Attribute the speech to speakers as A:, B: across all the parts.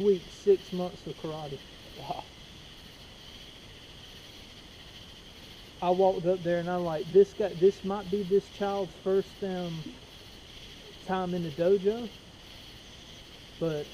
A: weeks, 6 months of karate.
B: Wow.
A: I walked up there and I'm like, this might be this child's first time in the dojo, but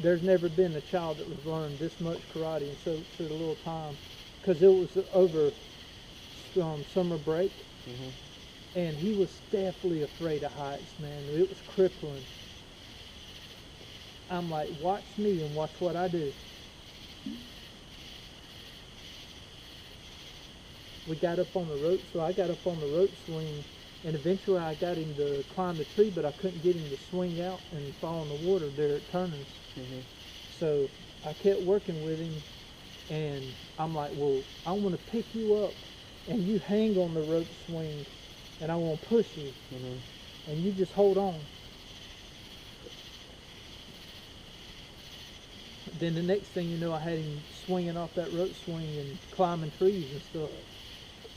A: there's never been a child that was learning this much karate in so little time, because it was over summer break, and he was definitely afraid of heights, man. It was crippling. I'm like, watch me and watch what I do. We got up on the rope, so I got up on the rope swing, and eventually I got him to climb the tree, but I couldn't get him to swing out and fall in the water there at Turner's. So I kept working with him, and I'm like, well, I want to pick you up, and you hang on the rope swing, and I want to push you, and you just hold on. Then the next thing you know, I had him swinging off that rope swing and climbing trees and stuff.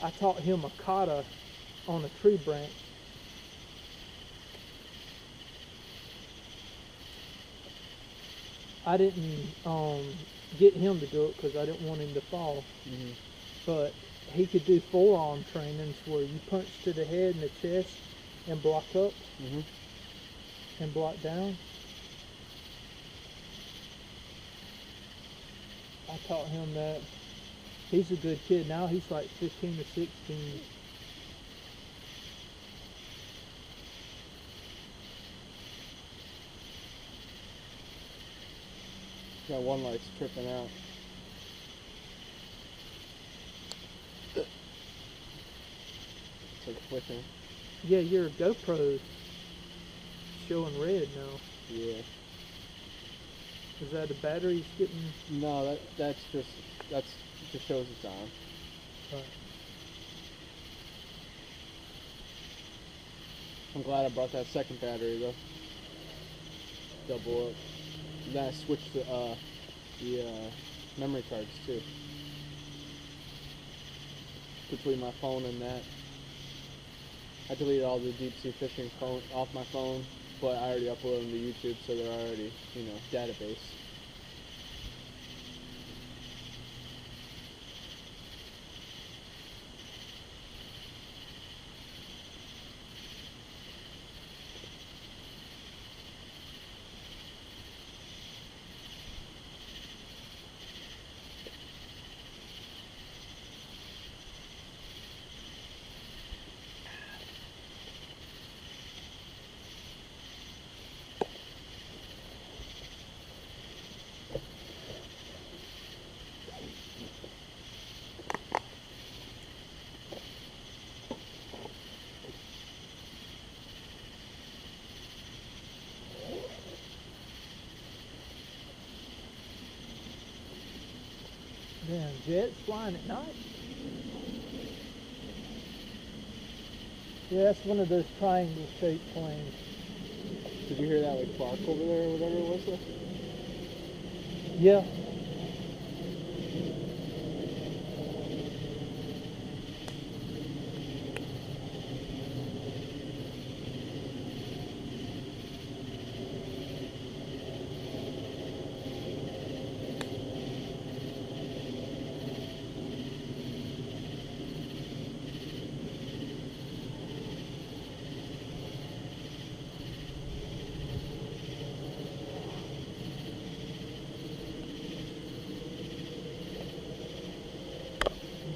A: I taught him a kata on a tree branch. I didn't get him to do it because I didn't want him to fall. But he could do forearm trainings where you punch to the head and the chest and block up and block down. I taught him that. He's a good kid now. He's like 15 or 16.
B: Got one light's tripping out. It's like flickering.
A: Yeah, your GoPro's showing red now.
B: Yeah.
A: Is that the battery's getting?
B: No, that's just shows it's on.
A: Right.
B: I'm glad I brought that second battery though. Double up. Then I switched the memory cards too. Between my phone and that. I deleted all the deep sea fishing off my phone, but I already uploaded them to YouTube, so they're already, database.
A: Damn, jets flying at night? Yeah, that's one of those triangle-shaped planes.
B: Did you hear that like bark over there or whatever it was? There?
A: Yeah.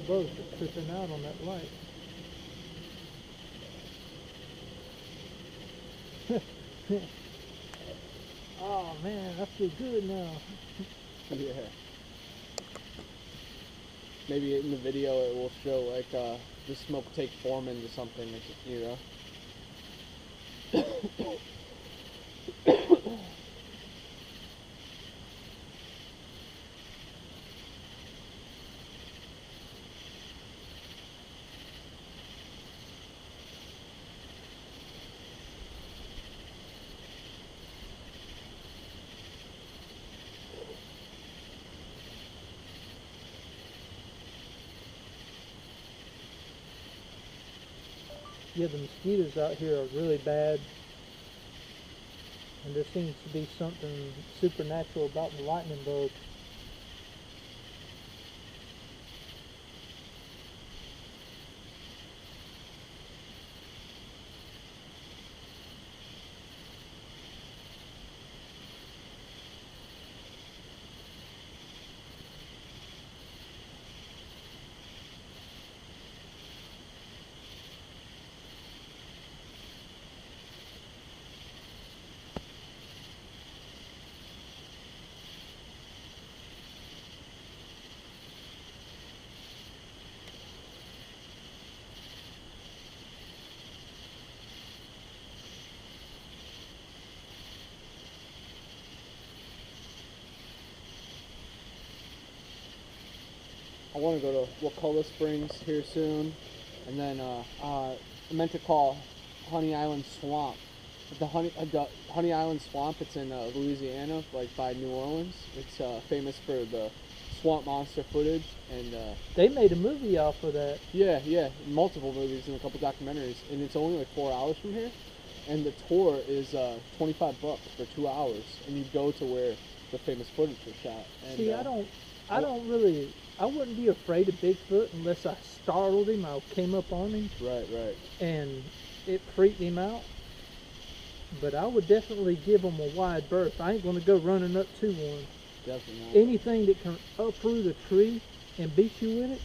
A: Both are tripping out on that light. Oh man, I feel good now.
B: Yeah. Maybe in the video it will show like the smoke take form into something,
A: Yeah, the mosquitoes out here are really bad. and there seems to be something supernatural about the lightning bug.
B: I want to go to Wakulla Springs here soon, and then I meant to call Honey Island Swamp. The Honey Island Swamp, it's in Louisiana, like by New Orleans. It's famous for the swamp monster footage, and
A: They made a movie off of that.
B: yeah, multiple movies and a couple documentaries, and it's only like 4 hours from here, and the tour is $25 for 2 hours, and you go to where the famous footage was shot. And,
A: See, I wouldn't be afraid of Bigfoot unless I startled him. I came up on him.
B: Right.
A: And it freaked him out. But I would definitely give him a wide berth. I ain't going to go running up to one.
B: Definitely not.
A: Anything that can uproot a tree and beat you with it,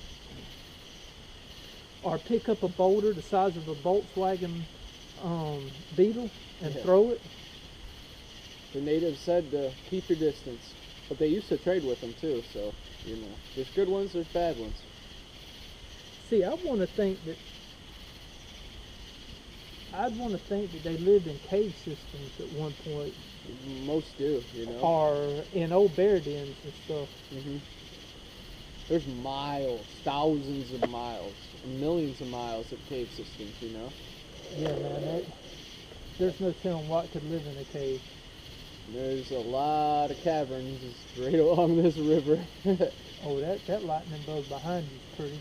A: or pick up a boulder the size of a Volkswagen Beetle and throw it.
B: The natives said to keep your distance, but they used to trade with them too, so, you know, there's good ones, there's bad ones.
A: See, I'd want to think that they lived in cave systems at one point.
B: Most do, you know.
A: Or in old bear dens and stuff.
B: There's miles, thousands of miles, millions of miles of cave systems, you know.
A: Yeah, man, there's no telling what could live in a cave.
B: There's a lot of caverns right along this river.
A: Oh, that lightning bug behind you is pretty.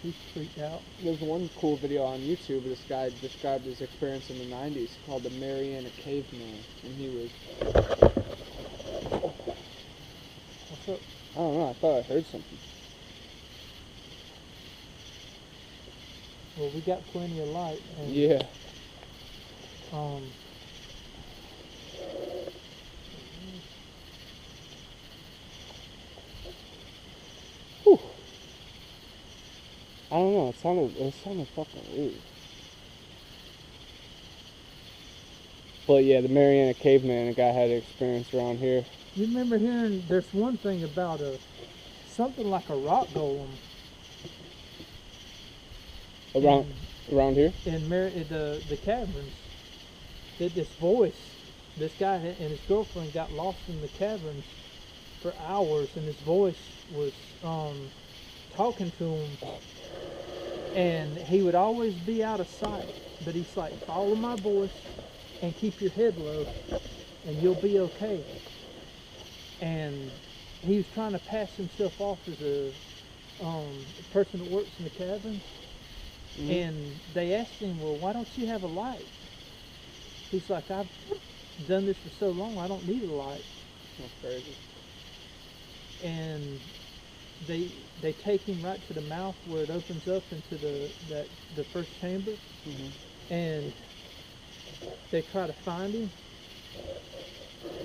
A: He's freaked out.
B: There's one cool video on YouTube. This guy described his experience in the 90s called the Marianna Caveman, and he was...
A: What's up?
B: I don't know, I thought I heard something.
A: Well, we got plenty of light. And,
B: Yeah. Whew. I don't know, it sounded fucking weird. But yeah, the Marianna Caveman, a guy had experience around here.
A: You remember hearing, there's one thing about something like a rock golem.
B: Around here?
A: In the caverns. That this voice, this guy and his girlfriend got lost in the caverns for hours, and his voice was talking to him, and he would always be out of sight, but he's like, follow my voice and keep your head low and you'll be okay. And he was trying to pass himself off as a person that works in the caverns. And they asked him, well, why don't you have a light? He's like, I've done this for so long, I don't need a light.
B: That's crazy.
A: And they take him right to the mouth where it opens up into the first chamber, and they try to find him,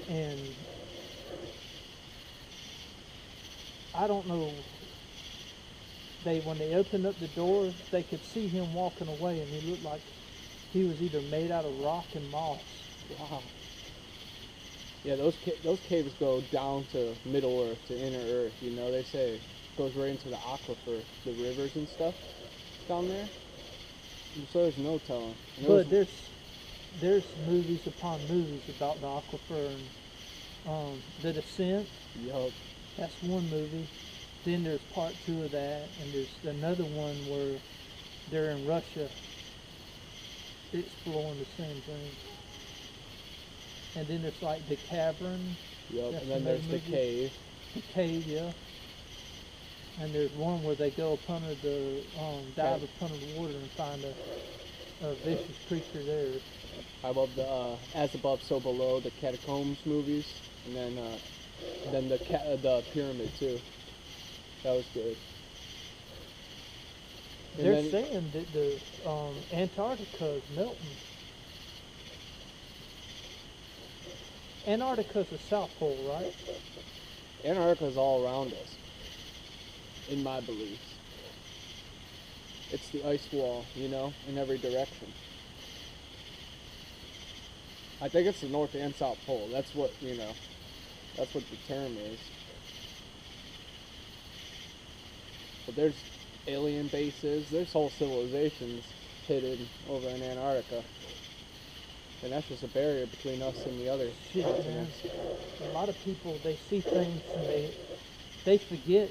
A: and I don't know. When they opened up the door, they could see him walking away, and he looked like he was either made out of rock and moss.
B: Wow. Yeah, those caves go down to Middle Earth, to Inner Earth. You know, they say it goes right into the aquifer, the rivers and stuff down there. So there's no telling.
A: But there's movies upon movies about the aquifer and The Descent.
B: Yup.
A: That's one movie. Then there's part 2 of that, and there's another one where they're in Russia exploring the same thing. And then there's like the cavern.
B: Yep,
A: That's
B: and then there's the cave.
A: The cave, yeah. And there's one where they go up under the dive up under the water and find a vicious creature there.
B: I love the As Above, So Below, the Catacombs movies, and then the Pyramid too. That was good. And
A: They're
B: then,
A: saying that the Antarctica is melting. Antarctica's the South Pole, right?
B: Antarctica's all around us, in my beliefs. It's the ice wall, you know, in every direction. I think it's the North and South Pole. That's what, you know, that's what the term is. But there's alien bases, there's whole civilizations hidden over in Antarctica. And that's just a barrier between us and the other
A: Shit, man.
B: continents.
A: A lot of people, they see things and they forget.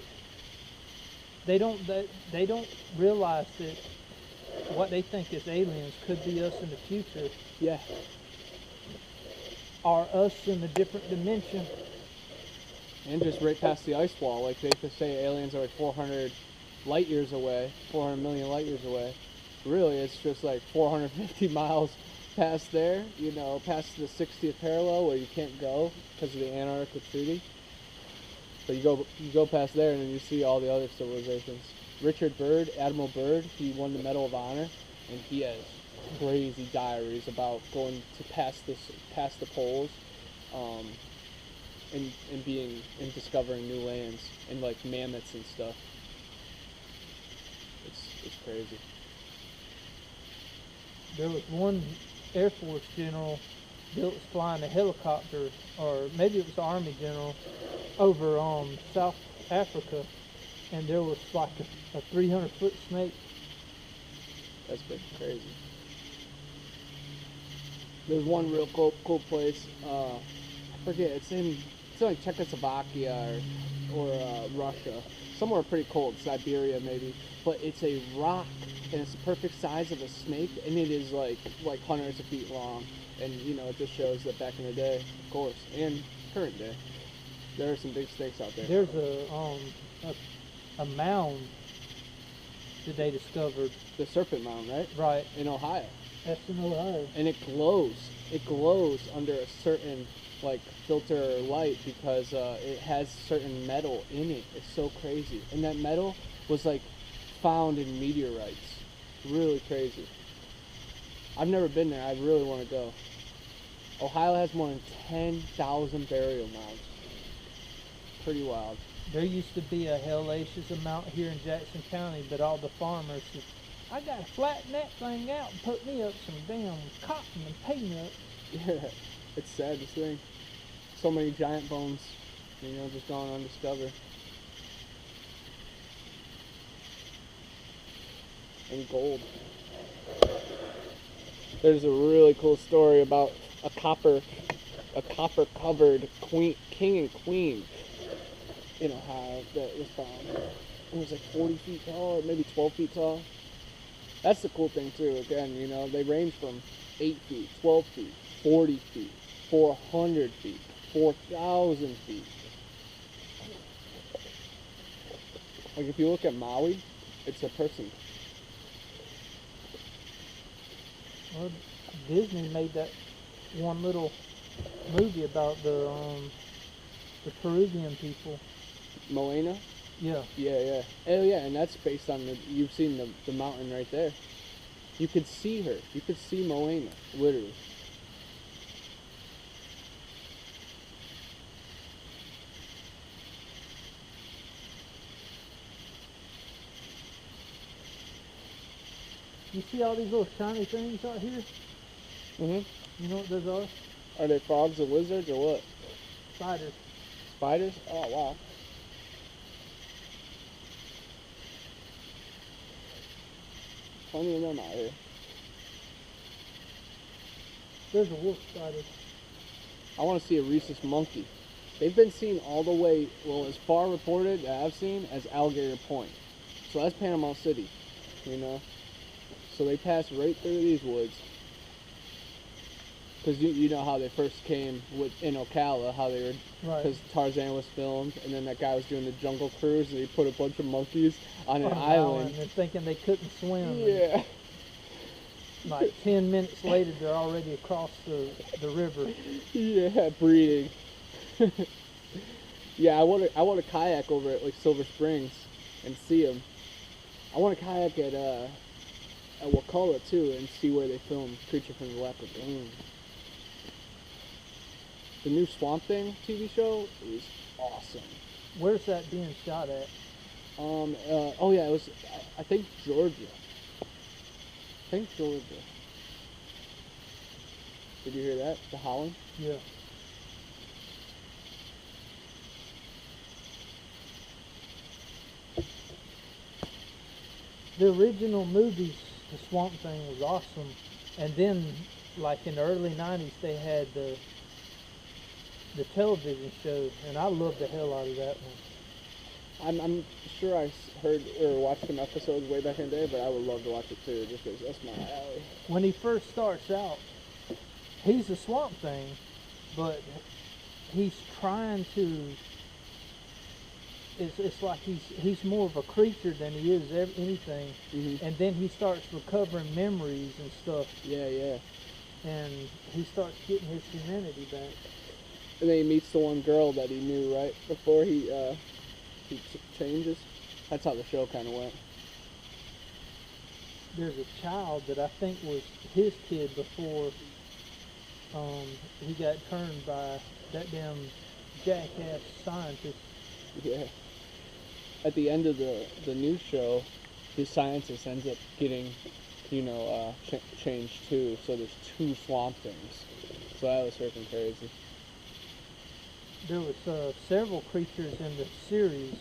A: They don't realize that what they think is aliens could be us in the future,
B: Yeah.
A: or us in a different dimension.
B: And just right past the ice wall. Like they could say aliens are like 400 light years away, 400 million light years away. Really, it's just like 450 miles past there, you know, past the 60th parallel where you can't go because of the Antarctic Treaty. But you go past there and then you see all the other civilizations. Richard Byrd, Admiral Byrd, he won the Medal of Honor, and he has crazy diaries about going to past the poles, and discovering new lands and like mammoths and stuff. It's crazy.
A: There was one Air Force general that was flying a helicopter, or maybe it was the Army general, over South Africa, and there was like a 300-foot snake.
B: That's been crazy. There's one real cool place. I forget. It's in like Czechoslovakia or Russia, somewhere pretty cold, Siberia maybe. But it's a rock, and it's the perfect size of a snake, and it is like hundreds of feet long. And you know, it just shows that back in the day, of course, and current day, there are some big snakes out there.
A: There's a mound that they discovered.
B: The Serpent Mound, right?
A: Right.
B: In Ohio.
A: That's in Ohio.
B: And it glows. It glows under a certain like filter or light because it has certain metal in it. It's so crazy. And that metal was like found in meteorites. Really crazy. I've never been there. I really want to go. Ohio has more than 10,000 burial mounds. Pretty wild.
A: There used to be a hellacious amount here in Jackson County, but all the farmers said, I gotta flatten that thing out and put me up some damn cotton and peanuts.
B: Yeah, it's sad to see. So many giant bones, you know, just gone undiscovered. And gold. There's a really cool story about a copper covered king and queen in Ohio that was found. It was like 40 feet tall, or maybe 12 feet tall. That's the cool thing too. Again, you know, they range from 8 feet, 12 feet, 40 feet, 400 feet, 4,000 feet. Like if you look at Maui, it's a person.
A: Well, Disney made that one little movie about the Peruvian people.
B: Moana?
A: Yeah.
B: Yeah. Oh yeah, and that's based on you've seen the mountain right there. You could see her. You could see Moana, literally.
A: You see all these little shiny things out here?
B: Mhm.
A: You know what those are?
B: Are they frogs or lizards or what?
A: Spiders.
B: Spiders? Oh wow. Plenty of them out here.
A: There's a wolf spider.
B: I want to see a rhesus monkey. They've been seen all the way, well, as far reported that I've seen as Alligator Point. So that's Panama City, you know. So they pass right through these woods. Because you know how they first came in Ocala, how they were,
A: Right.
B: because Tarzan was filmed, and then that guy was doing the Jungle Cruise, and he put a bunch of monkeys on an
A: On an
B: island.
A: and thinking they couldn't swim.
B: Yeah.
A: like 10 minutes later, they're already across the river.
B: Yeah, breeding. Yeah, I want to kayak over at like Silver Springs and see them. I want to kayak at Wakulla too and see where they film Creature from the Black Lagoon. The new Swamp Thing TV show is awesome.
A: Where's that being shot at?
B: Oh yeah, it was I think Georgia. Did you hear that? The howling?
A: Yeah. The original movies, the Swamp Thing was awesome, and then like in the early 90s they had the television show, and I loved the hell out of that one.
B: I'm sure I heard or watched some episodes way back in the day, but I would love to watch it too, just because that's my alley.
A: When he first starts out, he's a Swamp Thing, but he's trying to. It's like he's more of a creature than he is anything, and then he starts recovering memories and stuff.
B: Yeah.
A: And he starts getting his humanity back.
B: And then he meets the one girl that he knew right before he changes. That's how the show kind of went.
A: There's a child that I think was his kid before he got turned by that damn jackass scientist.
B: Yeah. At the end of the new show, his scientist ends up getting, changed too. So there's 2 Swamp Things. So that was freaking crazy.
A: There was several creatures in the series,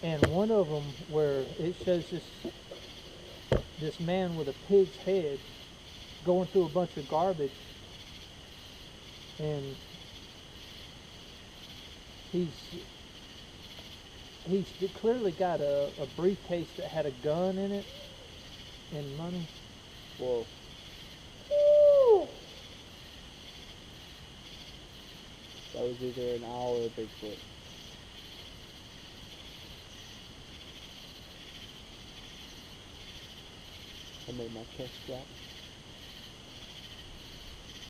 A: and one of them where it shows this man with a pig's head going through a bunch of garbage, and he's clearly got a briefcase that had a gun in it and money.
B: Whoa. That was either an owl or a Bigfoot. I made my chest drop.